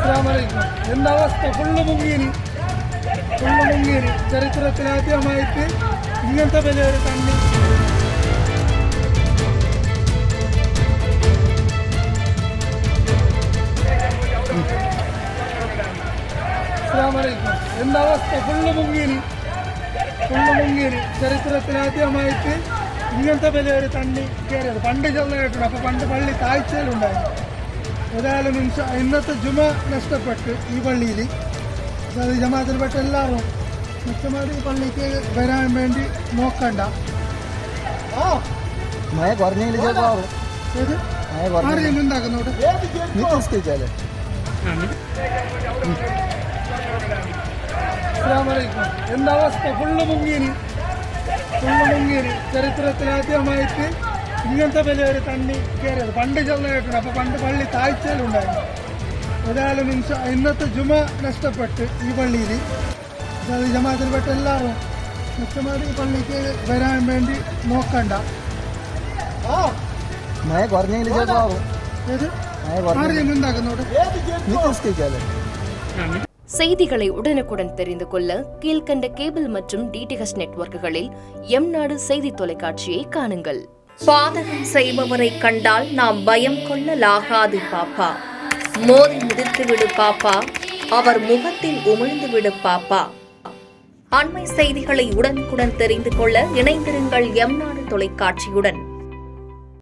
അസ്സലാമലൈക്കും. എന്താ അവസ്ഥ? ഫുള്ള് മുങ്ങിയിന്. ചരിത്രത്തിലാദ്യമായിട്ട് ഇങ്ങനത്തെ വലിയൊരു തണ്ണി. അസ്സലാമലൈക്കും. എന്താ അവസ്ഥ? ഫുള്ള് മുങ്ങിയിന്. ചരിത്രത്തിലാദ്യമായിട്ട് ഇങ്ങനത്തെ വലിയൊരു തണ്ണി കയറിയത്. പണ്ട് ചെറുതായിട്ടുണ്ട്. അപ്പോൾ പണ്ട് പള്ളി താഴ്ചയിലുണ്ടായിരുന്നു. ഏതായാലും ഇന്നത്തെ ജുമ നഷ്ടപ്പെട്ട് ഈ പള്ളിയിൽ ജമാഅത്തിൽപ്പെട്ട എല്ലാവരും മിക്കമാരും ഈ പള്ളിക്ക് വരാൻ വേണ്ടി നോക്കണ്ട. എന്താക്കുന്നോട്ട് അസ്സലാമലൈക്കും. എന്താ അവസ്ഥ? ഫുള്ള് മുങ്ങിയിന്. ചരിത്രത്തിലാദ്യമായിട്ട് ഇങ്ങനത്തെ വലിയൊരു തണ്ണി കയറിയത്. പണ്ട് ചെറുതായിട്ടുണ്ട്. അപ്പോൾ പണ്ട് പള്ളി താഴ്ചയിലുണ്ടായിരുന്നു. ഏതായാലും ഇന്നത്തെ ജുമ നഷ്ടപ്പെട്ട് ഈ പള്ളിയിൽ ജമാഅത്തിൽപ്പെട്ട എല്ലാവരും മിക്കമാരും ഈ പള്ളിക്ക് വരാൻ വേണ്ടി നോക്കണ്ട. എന്താക്കുന്നോട്ട് செய்திகளை உடனுக்குடன் தெரிந்து கொள்ள கீழ்கண்ட கேபிள் மற்றும் டிடிஎச் நெட்வொர்க்குகளில் எம்நாடு செய்தி தொலைக்காட்சியை காணுங்கள். பாதகம் செய்பவரை கண்டால் நாம் பயம் கொள்ளலாகாது பாப்பா. மோதி மிதித்து விடு பாப்பா, அவர் முகத்தில் உமிழ்ந்து விடு பாப்பா. அண்மை செய்திகளை உடனுக்குடன் தெரிந்து கொள்ள இணைந்திருங்கள் எம்நாடு தொலைக்காட்சியுடன்.